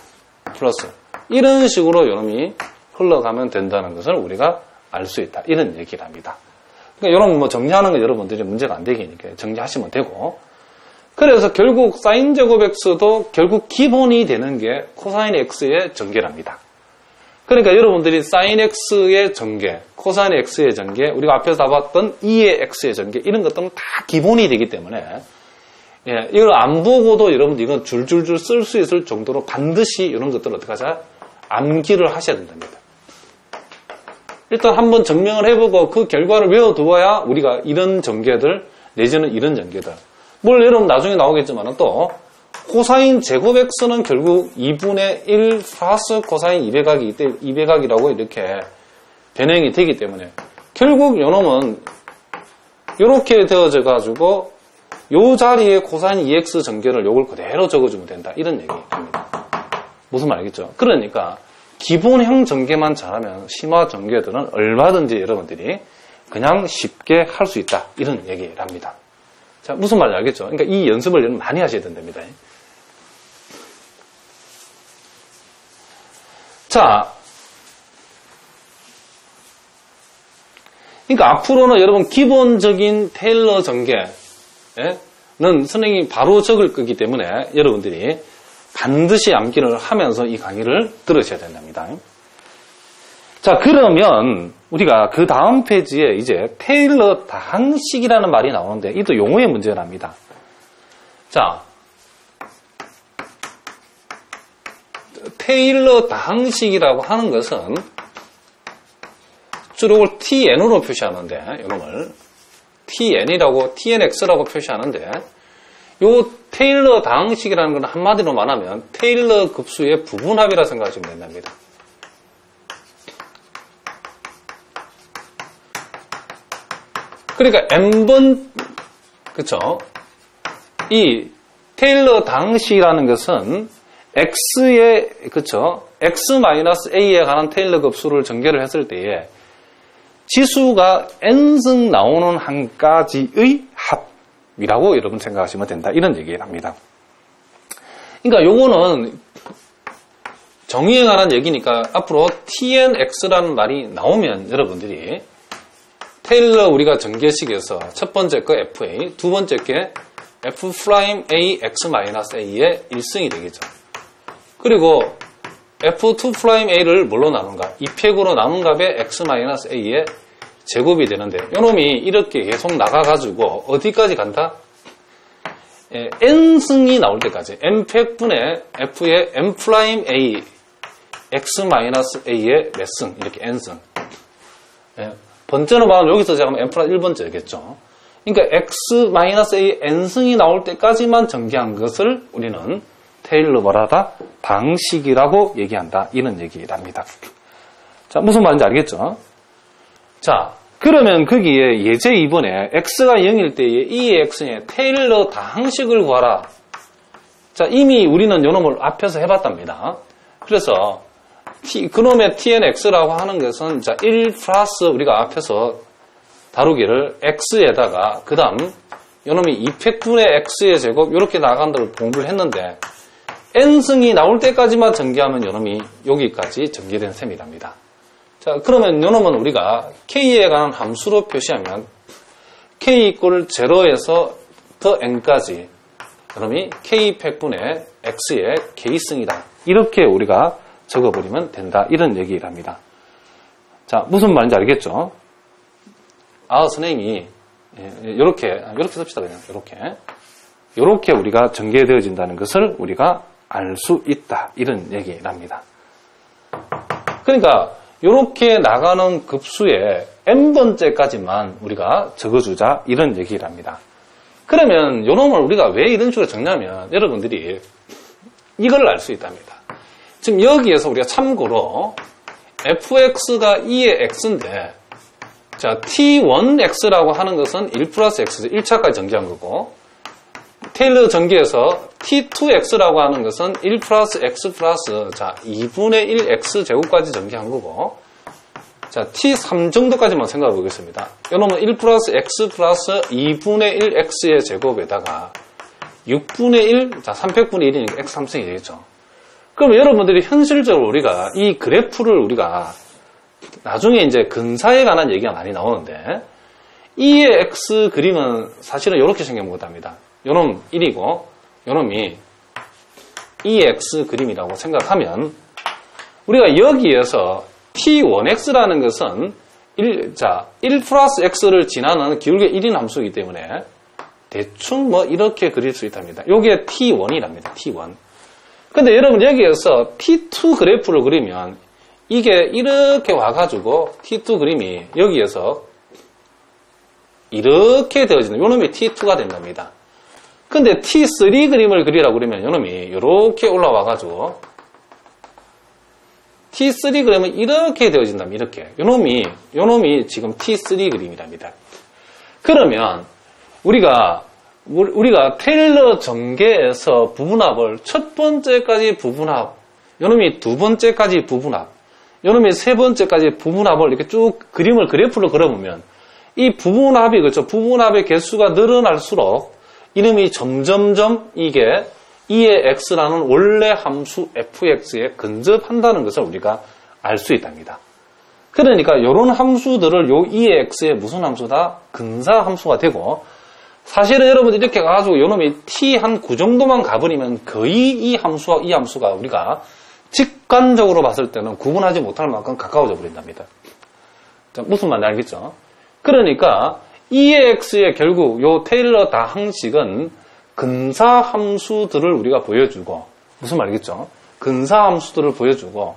플러스 이런 식으로 요놈이 흘러가면 된다는 것을 우리가 알 수 있다. 이런 얘기를 합니다. 그러니까 이런 뭐 정리하는 거 여러분들이 문제가 안 되기니까 정리하시면 되고 그래서 결국 사인 제곱 x도 결국 기본이 되는 게 코사인 x의 전개랍니다. 그러니까 여러분들이 사인 x의 전개, 코사인 x의 전개, 우리가 앞에서 다 봤던 2의 x의 전개 이런 것들은 다 기본이 되기 때문에 예, 이걸 안 보고도 여러분들 이건 줄줄줄 쓸 수 있을 정도로 반드시 이런 것들을 어떻게 하자? 암기를 하셔야 된답니다. 일단 한번 증명을 해보고 그 결과를 외워두어야 우리가 이런 전개들 내지는 이런 전개들 뭘 여러분 나중에 나오겠지만 또 코사인 제곱 x는 결국 2분의 1 플러스 코사인 200각이라고 이렇게 변형이 되기 때문에 결국 요놈은 이렇게 되어져 가지고 요 자리에 코사인 2x 전개를 요걸 그대로 적어주면 된다 이런 얘기입니다. 무슨 말 알겠죠? 그러니까 기본형 전개만 잘하면 심화 전개들은 얼마든지 여러분들이 그냥 쉽게 할 수 있다. 이런 얘기를 합니다. 자, 무슨 말인지 알겠죠? 그러니까 이 연습을 여러분 많이 하셔야 된답니다. 자, 그러니까 앞으로는 여러분 기본적인 테일러 전개는 선생님이 바로 적을 거기 때문에 여러분들이 반드시 암기를 하면서 이 강의를 들으셔야 된답니다. 자, 그러면 우리가 그 다음 페이지에 이제 테일러 다항식이라는 말이 나오는데 이도 용어의 문제랍니다. 자, 테일러 다항식이라고 하는 것은 주로 이걸 tn으로 표시하는데 이놈을 tnx라고 표시하는데 요 테일러 다항식이라는 건 한마디로 말하면 테일러 급수의 부분합이라 생각하시면 된답니다. 그러니까 n번 그쵸? 이 테일러 다항식이라는 것은 x의 그쵸? x-a에 관한 테일러 급수를 전개를 했을 때에 지수가 n승 나오는 한 가지의 합이라고 여러분 생각하시면 된다. 이런 얘기를 합니다. 그러니까 요거는 정의에 관한 얘기니까 앞으로 tnx라는 말이 나오면 여러분들이 테일러 우리가 전개식에서 첫 번째 거 fa, 두 번째 게 f'a의 1승이 되겠죠. 그리고 f2'a를 뭘로 나눈가? 2팩으로 나눈 값에 x-a의 제곱이 되는데 요놈이 이렇게 계속 나가가지고 어디까지 간다? n승이 나올 때까지 n팩분의 f의 m'a x-a의 몇 승? 이렇게 n승. 번째로 말하면 여기서 제가 하면 n 플러스 1번째겠죠. 그러니까 x-a n승이 나올 때까지만 전개한 것을 우리는 테일러 뭐라다? 방식이라고 얘기한다. 이런 얘기랍니다. 자, 무슨 말인지 알겠죠? 자, 그러면 거기에 예제 2번에 x가 0일 때에 이의 x의 테일러 다항식을 구하라. 자, 이미 우리는 요놈을 앞에서 해봤답니다. 그래서 그놈의 tnx라고 하는 것은 자, 1 플러스 우리가 앞에서 다루기를 x에다가 그 다음 요놈이 2팩분의 x의 제곱 이렇게 나간다고 공부를 했는데 n승이 나올 때까지만 전개하면 요놈이 여기까지 전개된 셈이랍니다. 자, 그러면 요놈은 우리가 k에 관한 함수로 표시하면 k 이꼴 0에서 더 n까지 요놈이 k팩분의 x의 k승이다. 이렇게 우리가 적어버리면 된다. 이런 얘기랍니다. 자, 무슨 말인지 알겠죠? 선생님이 이렇게 씁시다. 그냥 이렇게 우리가 전개되어진다는 것을 우리가 알 수 있다. 이런 얘기랍니다. 그러니까 이렇게 나가는 급수의 n번째까지만 우리가 적어주자. 이런 얘기랍니다. 그러면 요놈을 우리가 왜 이런 식으로 적냐면 여러분들이 이걸 알 수 있답니다. 지금 여기에서 우리가 참고로 fx가 2의 x인데 자, t1x라고 하는 것은 1 플러스 x죠. 1차까지 전개한 거고 테일러 전개에서 t2x라고 하는 것은 1 플러스 x 플러스 자 2분의 1 x 제곱까지 전개한 거고 자 t3 정도까지만 생각해 보겠습니다. 이놈은 1 플러스 x 플러스 2분의 1 x의 제곱에다가 6분의 1, 자 300분의 1이니까 x 3승이 되겠죠. 그럼 여러분들이 현실적으로 우리가 이 그래프를 우리가 나중에 이제 근사에 관한 얘기가 많이 나오는데 2의 x 그림은 사실은 이렇게 생긴 것답니다. 요놈 1이고 요놈이 2의 x 그림이라고 생각하면 우리가 여기에서 t1x라는 것은 1 플러스 x를 지나는 기울기 1인 함수이기 때문에 대충 뭐 이렇게 그릴 수 있답니다. 요게 t1이랍니다. t1. 근데 여러분 여기에서 t2 그래프를 그리면 이게 이렇게 와가지고 t2 그림이 여기에서 이렇게 되어지는 요놈이 t2가 된답니다. 근데 t3 그림을 그리라고 그러면 요놈이 이렇게 올라와가지고 t3 그림은 이렇게 되어진답니다. 이렇게 요놈이 지금 t3 그림이랍니다. 그러면 우리가 테일러 전개에서 부분합을 첫 번째까지 부분합, 요놈이 두 번째까지 부분합, 요놈이 세 번째까지 부분합을 이렇게 쭉 그래프를 그려보면 이 부분합이 그렇죠. 부분합의 개수가 늘어날수록 이놈이 점점점 이게 2의 x라는 원래 함수 fx에 근접한다는 것을 우리가 알 수 있답니다. 그러니까 이런 함수들을 요 2의 x의 무슨 함수다? 근사 함수가 되고 사실은 여러분들 이렇게 가가지고 요놈이 t 한 9 정도만 가버리면 거의 이 함수가 우리가 직관적으로 봤을 때는 구분하지 못할 만큼 가까워져 버린답니다. 자, 무슨 말인지 알겠죠? 그러니까 2의 x의 결국 요 테일러 다항식은 근사 함수들을 우리가 보여주고 무슨 말이겠죠? 근사 함수들을 보여주고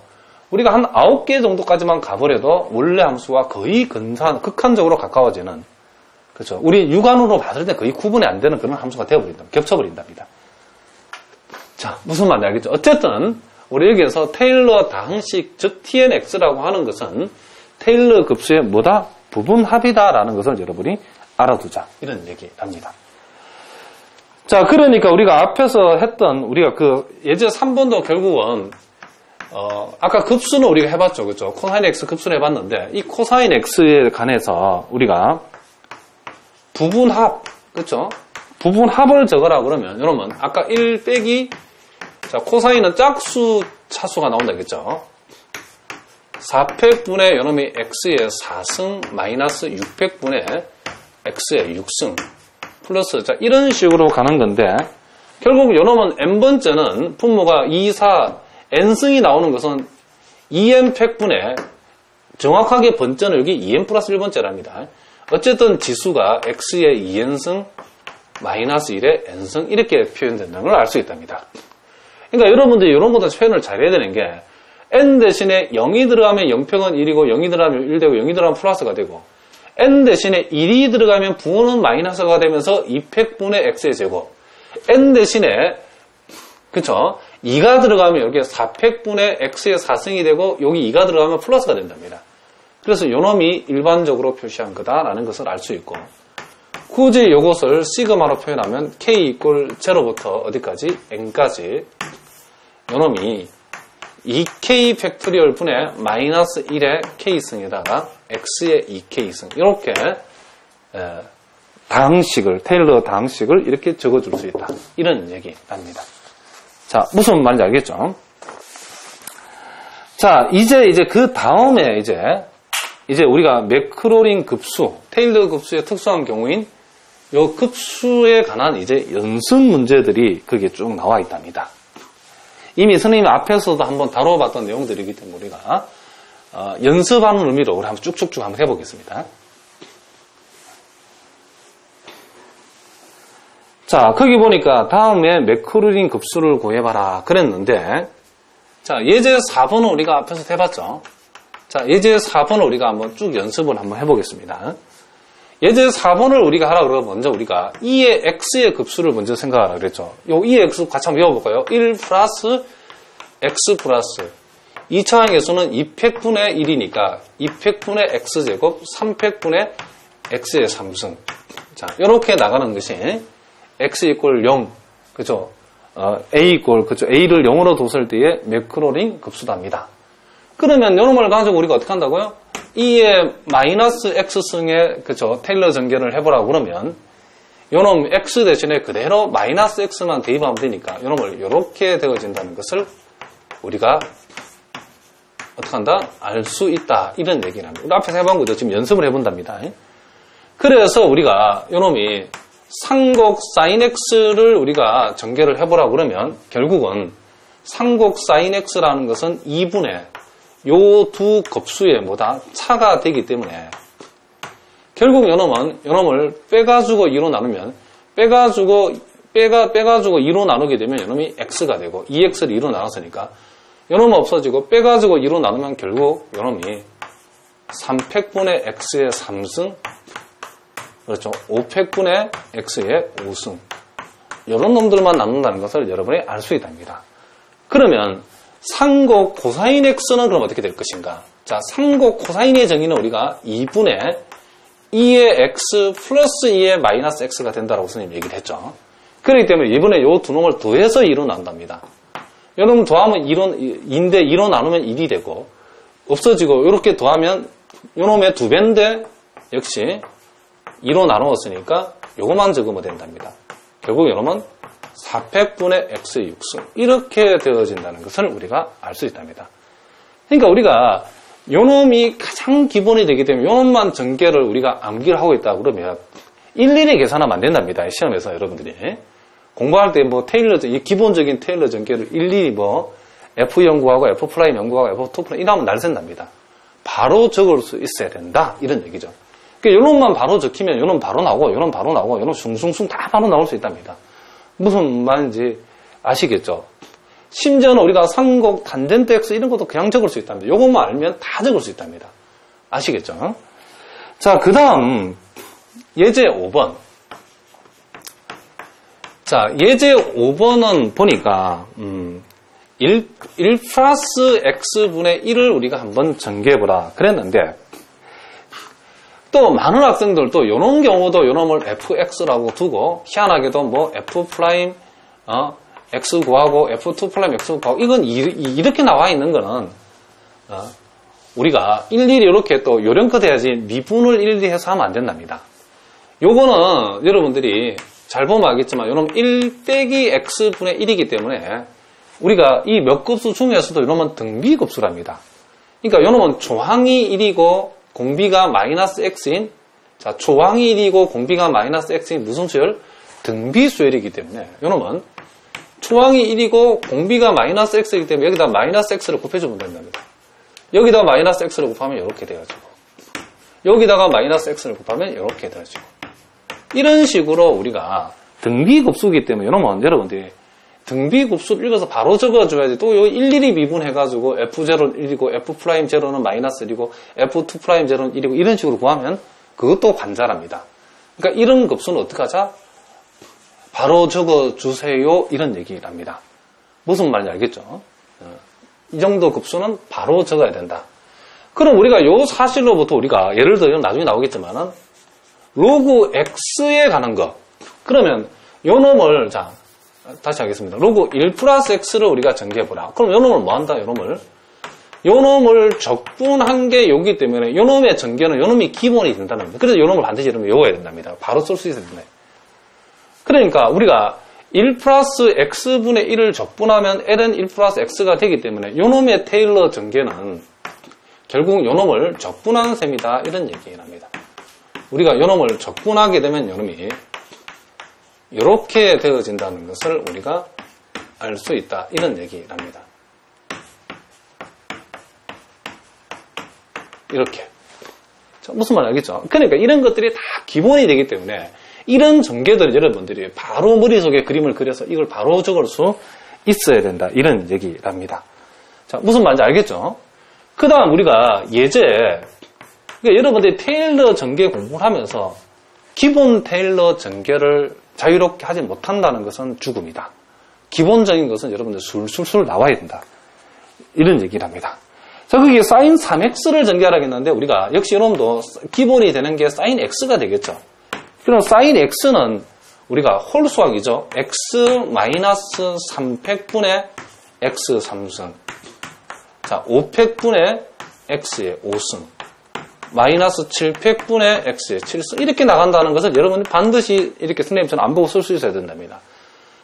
우리가 한 9개 정도까지만 가버려도 원래 함수와 거의 극한적으로 가까워지는 그렇죠. 우리 육안으로 봤을 때 거의 구분이 안 되는 그런 함수가 되어버린다. 겹쳐버린답니다. 자, 무슨 말인지 알겠죠? 어쨌든 우리 여기에서 테일러 다항식 즉 tnx라고 하는 것은 테일러 급수의 뭐다? 부분합이다라는 것을 여러분이 알아두자. 이런 얘기랍니다. 자, 그러니까 우리가 앞에서 했던 우리가 그 예제 3번도 결국은 아까 급수는 우리가 해봤죠. 그렇죠? 코사인 x 급수를 해봤는데 이 코사인 x에 관해서 우리가 부분합, 그렇죠? 부분합을 적으라 그러면 여러분 아까 1 빼기 자, 코사인은 짝수 차수가 나온다겠죠? 4팩분의 요놈이 x의 4승 마이너스 6팩분의 x의 6승 플러스 자 이런 식으로 가는 건데 결국 요놈은 n번째는 분모가 2, 4, n승이 나오는 것은 2n팩분의 정확하게 번째는 여기 2n 플러스 1번째랍니다. 어쨌든 지수가 x의 2n승 마이너스 1의 n승 이렇게 표현된다는 걸 알 수 있답니다. 그러니까 여러분들이 이런 것도 표현을 잘해야 되는 게 n 대신에 0이 들어가면 0평은 1이고 0이 들어가면 1 되고 0이 들어가면 플러스가 되고 n 대신에 1이 들어가면 부호는 마이너스가 되면서 2팩분의 x의 제곱. n 대신에 그쵸? 2가 들어가면 여기에 4팩분의 x의 4승이 되고 여기 2가 들어가면 플러스가 된답니다. 그래서 요놈이 일반적으로 표시한 거다라는 것을 알 수 있고 굳이 이것을 시그마로 표현하면 k 이꼴 0부터 어디까지? n까지 요놈이 2k 팩토리얼 분의 마이너스 1의 k승에다가 x의 2k승 이렇게 다항식을 테일러 다항식을 이렇게 적어줄 수 있다. 이런 얘기랍니다. 자, 무슨 말인지 알겠죠? 자, 이제 그 다음에 이제 우리가 매크로링 급수, 테일러 급수의 특수한 경우인 요 급수에 관한 이제 연습 문제들이 그게 쭉 나와 있답니다. 이미 선생님 앞에서도 한번 다뤄봤던 내용들이기 때문에 우리가 연습하는 의미로 우리 한번 쭉쭉쭉 한번 해보겠습니다. 자, 거기 보니까 다음에 매크로링 급수를 구해봐라 그랬는데 자, 예제 4번은 우리가 앞에서 해봤죠. 자, 예제 4번을 우리가 한번 쭉 연습을 한번 해보겠습니다. 예제 4번을 우리가 하라 그러면 먼저 우리가 2의 x의 급수를 먼저 생각하라 그랬죠. 요 2의 x 같이 한번 외워볼까요? 1 플러스 x 플러스 2차항에서는 2팩분의 1이니까 2팩분의 x제곱 3팩분의 x의 3승. 자, 이렇게 나가는 것이 x 이꼴 0, 그죠? a 이꼴, 그죠? a를 0으로 뒀을 때의 매크로링 급수답니다. 그러면 요놈을 가지고 우리가 어떻게 한다고요? 2의 마이너스 x승의, 그죠? 테일러 전개를 해보라고 그러면 요놈 x 대신에 그대로 마이너스 x만 대입하면 되니까 요놈을 이렇게 되어진다는 것을 우리가 어떻게 한다? 알 수 있다. 이런 얘기를 합니다. 우리 앞에서 해본 거죠. 지금 연습을 해본답니다. 그래서 우리가 요놈이 상곡 sin x를 우리가 전개를 해보라고 그러면 결국은 상곡 sin x라는 것은 2분의 요 두 급수의 뭐다? 차가 되기 때문에 결국 요놈을 빼가지고 2로 나누면 빼가지고 2로 나누게 되면 요놈이 x가 되고 2x를 2로 나눴으니까 요놈 없어지고 빼가지고 2로 나누면 결국 요놈이 3팩분의 x의 3승 그렇죠. 5팩분의 x의 5승 이런 놈들만 나눈다는 것을 여러분이 알 수 있답니다. 그러면 상곡 코사인 x는 그럼 어떻게 될 것인가? 자, 상곡 코사인의 정의는 우리가 2분의 2의 x 플러스 2의 마이너스 x가 된다라고 선생님 얘기를 했죠. 그렇기 때문에 이번에 이 두 놈을 더해서 2로 나눈답니다. 요 놈 더하면 2인데 2로 나누면 1이 되고 없어지고 이렇게 더하면 요 놈의 2배인데 역시 2로 나누었으니까 요거만 적으면 된답니다. 결국 요 놈은 4팩분의 x의 6승 이렇게 되어진다는 것을 우리가 알 수 있답니다. 그러니까 우리가 요 놈이 가장 기본이 되기 때문에 요 놈만 전개를 우리가 암기를 하고 있다 그러면 일일이 계산하면 안 된답니다. 시험에서 여러분들이 공부할 때 뭐 테일러 기본적인 테일러 전개를 일일이 뭐 F 연구하고 F 프라임 연구하고 F2 프라임 이러면 날 샌답니다. 바로 적을 수 있어야 된다 이런 얘기죠. 그러니까 요 놈만 바로 적히면 요 놈 바로 나오고 요 놈 바로 나오고 요 놈 숭숭숭 다 바로 나올 수 있답니다. 무슨 말인지 아시겠죠? 심지어는 우리가 상곡, 탄젠트 x 이런 것도 그냥 적을 수 있답니다. 요것만 알면 다 적을 수 있답니다. 아시겠죠? 자, 그 다음 예제 5번. 자, 예제 5번은 보니까 1 플러스 x분의 1을 우리가 한번 전개해보라 그랬는데 또 많은 학생들도 요런 경우도 요놈을 fx라고 두고 희한하게도 뭐 f 프라임 x 구하고 f2 프라임 x 구하고 이건 이렇게 나와 있는 거는 우리가 일일이 이렇게 또 요령껏 해야지 미분을 일일이 해서 하면 안 된답니다. 요거는 여러분들이 잘 보면 알겠지만 요놈 1 빼기 x분의 1이기 때문에 우리가 이 몇 급수 중에서도 요놈은 등비급수랍니다. 그러니까 요놈은 조항이 1이고 공비가 마이너스 x인 자 조항이 1이고 공비가 마이너스 x인 무슨 수열? 등비수열이기 때문에 요놈은 조항이 1이고 공비가 마이너스 x이기 때문에 여기다 마이너스 x를 곱해주면 된답니다. 여기다가 마이너스 x를 곱하면 이렇게 돼가지고 여기다가 마이너스 x를 곱하면 이렇게 돼가지고 이런 식으로 우리가 등비급수이기 때문에 요놈은 여러분들이 등비급수를 읽어서 바로 적어줘야지 또 요 일일이 미분해가지고 F0는 1이고 F'0는 마이너스 1이고 F2'0는 1이고 이런 식으로 구하면 그것도 관자랍니다. 그러니까 이런 급수는 어떻게 하자? 바로 적어주세요. 이런 얘기를 합니다. 무슨 말인지 알겠죠? 이 정도 급수는 바로 적어야 된다. 그럼 우리가 요 사실로부터 우리가 예를 들어 나중에 나오겠지만은 로그 x에 관한 거. 그러면 요 놈을 자 다시 하겠습니다. 로그 1 플러스 x를 우리가 전개해보라. 그럼 요 놈을 뭐 한다? 요 놈을 적분한 게 요기 때문에 요 놈의 전개는 요 놈이 기본이 된다는 겁니다. 그래서 요 놈을 반드시 여러분 외워야 된답니다. 바로 쓸 수 있어야 된다. 그러니까 우리가 1 플러스 x분의 1을 적분하면 l은 1 플러스 x가 되기 때문에 요 놈의 테일러 전개는 결국 요 놈을 적분하는 셈이다. 이런 얘기를 합니다. 우리가 요 놈을 적분하게 되면 요 놈이 이렇게 되어진다는 것을 우리가 알 수 있다. 이런 얘기를 합니다. 이렇게. 자, 무슨 말인지 알겠죠? 그러니까 이런 것들이 다 기본이 되기 때문에 이런 전개들을 여러분들이 바로 머릿속에 그림을 그려서 이걸 바로 적을 수 있어야 된다. 이런 얘기를 합니다. 자, 무슨 말인지 알겠죠? 그 다음 우리가 예제, 그러니까 여러분들이 테일러 전개 공부를 하면서 기본 테일러 전개를 자유롭게 하지 못한다는 것은 죽음이다. 기본적인 것은 여러분들 술술 나와야 된다. 이런 얘기를 합니다. 자, 거기에 사인 3x를 전개하라고 했는데 우리가 역시 여러분도 기본이 되는 게 사인 x가 되겠죠. 그럼 사인 x는 우리가 홀수학이죠. x-3팩분의 x 3승. 자, 5팩분의 x의 5승. 마이너스 7팩분의 x의 7승. 이렇게 나간다는 것을 여러분이 반드시 이렇게 선생님처럼 안 보고 쓸 수 있어야 된답니다.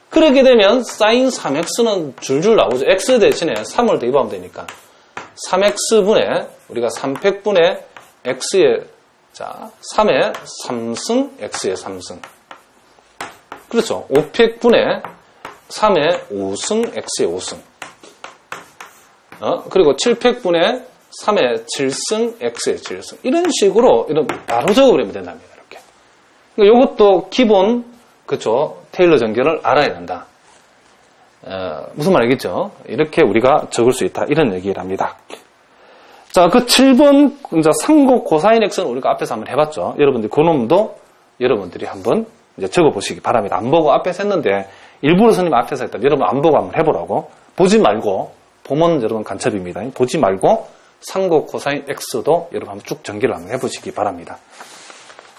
그렇게 되면 사인 3x는 줄줄 나오죠. x 대신에 3을 대입하면 되니까. 3x분의 우리가 3팩분의 x의 자 3의 3승 x의 3승. 그렇죠. 5팩분의 3의 5승 x의 5승. 그리고 7팩분의 3의 7승 x의 7승. 이런 식으로 이런 바로 적어버리면 된답니다. 이렇게. 그러니까 이것도 기본 그렇죠. 테일러 전개를 알아야 된다. 무슨 말이겠죠? 이렇게 우리가 적을 수 있다. 이런 얘기를 합니다. 자, 그 7번 이제 상곡 코사인 x는 우리가 앞에서 한번 해봤죠. 여러분들 그 놈도 여러분들이 한번 이제 적어보시기 바랍니다. 안 보고 앞에서 했는데 일부러 선생님 앞에서 했다. 여러분 안 보고 한번 해보라고. 보지 말고 보면 여러분 간첩입니다. 보지 말고 상곡 코사인 x도 여러분 한번 쭉 전개를 한번 해보시기 바랍니다.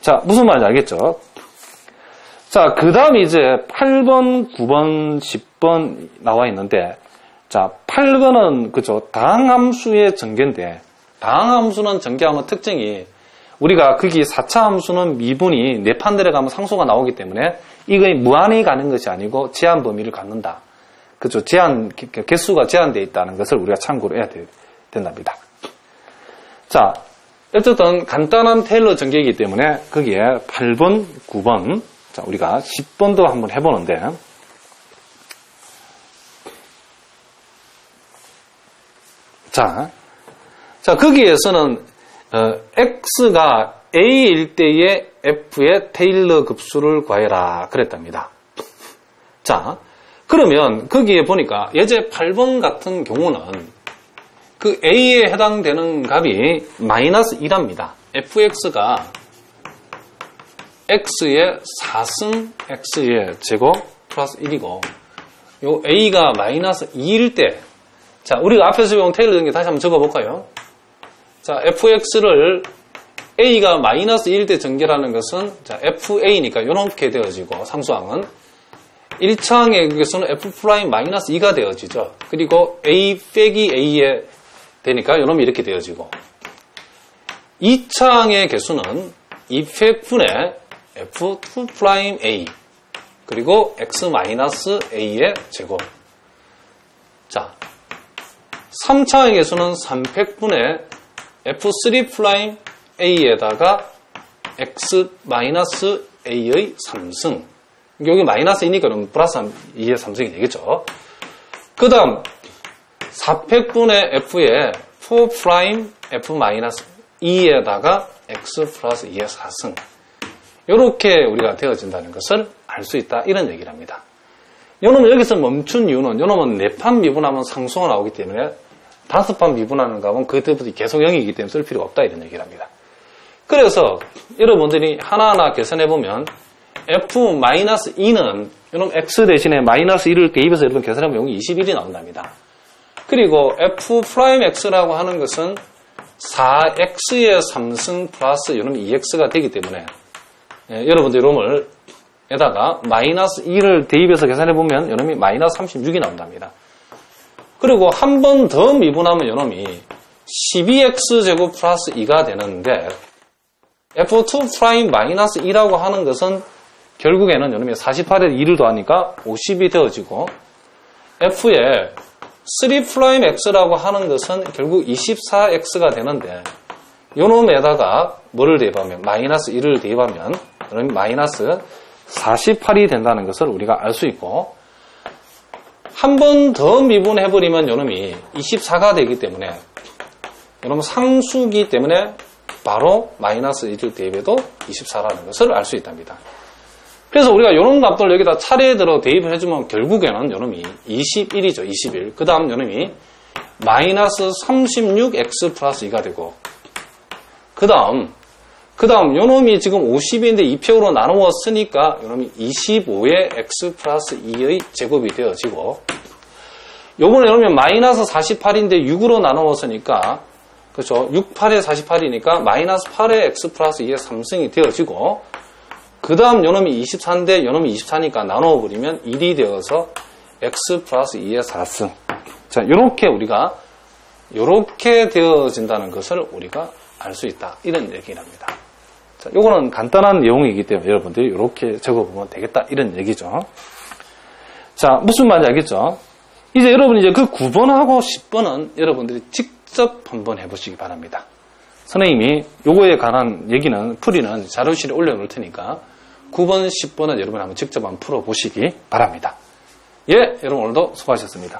자, 무슨 말인지 알겠죠? 자, 그 다음 이제 8번, 9번, 10번 나와 있는데, 자, 8번은, 그죠, 다항함수의 전개인데, 다항함수는 전개하면 특징이, 우리가 거기 4차 함수는 미분이 네 판 들어가면 상수가 나오기 때문에, 이거의 무한히 가는 것이 아니고 제한 범위를 갖는다. 그죠, 개수가 제한되어 있다는 것을 우리가 참고로 해야 된답니다. 자, 어쨌든 간단한 테일러 전개이기 때문에, 거기에 8번, 9번, 자, 우리가 10번도 한번 해보는데, 자, 거기에서는, x가 a일 때의 f의 테일러 급수를 구해라. 그랬답니다. 자, 그러면 거기에 보니까 예제 8번 같은 경우는 그 a에 해당되는 값이 마이너스 2랍니다. fx가 x의 4승 x의 제곱 플러스 1이고 요 a가 마이너스 2일 때 자, 우리가 앞에서 배운 테일러 전개 다시 한번 적어볼까요? 자, fx를 a가 마이너스 2일 때 전개라는 것은 자, fa니까 요렇게 되어지고 상수항은 1차항의 개수는 f' 마이너스 2가 되어지죠. 그리고 a 빼기 a에 되니까 요놈이 이렇게 되어지고 2차항의 개수는 2팩분의 f2'a 그리고 x-a의 제곱. 자, 3차항의 개수는 3팩분의 f3'a에다가 x-a의 3승. 여기 마이너스 2니까 플러스 2의 3승이 되겠죠. 그 다음 4팩분의 f에 4' f-2에다가 x 플러스 2의 4승. 이렇게 우리가 되어진다는 것을 알 수 있다. 이런 얘기를 합니다. 요놈은 여기서 멈춘 이유는 요놈은 4판 미분하면 상수가 나오기 때문에 5판 미분하는 값은 그때부터 계속 0이기 때문에 쓸 필요가 없다. 이런 얘기를 합니다. 그래서 여러분들이 하나하나 계산해보면 F-2는 이런 X 대신에 마이너스 1을 대입해서 여러분 계산해보면 여기 21이 나온답니다. 그리고 F'X라고 하는 것은 4X의 3승 플러스 이놈 2X가 되기 때문에 여러분들 이놈을 에다가 마이너스 2를 대입해서 계산해보면 이놈이 마이너스 36이 나온답니다. 그리고 한 번 더 미분하면 이놈이 12X제곱 플러스 2가 되는데 F2' 마이너스 2라고 하는 것은 결국에는 이놈이 48에 2를 더하니까 50이 되어지고 F에 3'X라고 하는 것은 결국 24X가 되는데 요놈에다가 뭐를 대입하면 마이너스 1을 대입하면 그러면 마이너스 48이 된다는 것을 우리가 알 수 있고 한 번 더 미분해버리면 요놈이 24가 되기 때문에 요놈은 상수기 때문에 바로 마이너스 1을 대입해도 24라는 것을 알 수 있답니다. 그래서 우리가 요런 값들 여기다 차례대로 대입을 해주면 결국에는 요놈이 21이죠. 21. 그 다음 요놈이 마이너스 36x 플러스 2가 되고 그 다음 요놈이 지금 50인데 2표로 나누었으니까 요놈이 25의 x 플러스 2의 제곱이 되어지고 요번에 요놈이 마이너스 48인데 6으로 나누었으니까 그렇죠. 6, 8에 48이니까 마이너스 8의 x 플러스 2의 3승이 되어지고 그 다음 요놈이 24인데 요놈이 24니까 나누어버리면 1이 되어서 x 플러스 2의 4승. 자, 요렇게 되어진다는 것을 우리가 알 수 있다. 이런 얘기랍니다. 자, 요거는 간단한 내용이기 때문에 여러분들이 요렇게 적어보면 되겠다. 이런 얘기죠. 자, 무슨 말인지 알겠죠? 이제 여러분이 이제 그 9번하고 10번은 여러분들이 직접 한번 해보시기 바랍니다. 선생님이 요거에 관한 얘기는, 풀이는 자료실에 올려놓을 테니까 9번, 10번은 여러분 한번 직접 한번 풀어보시기 바랍니다. 예, 여러분 오늘도 수고하셨습니다.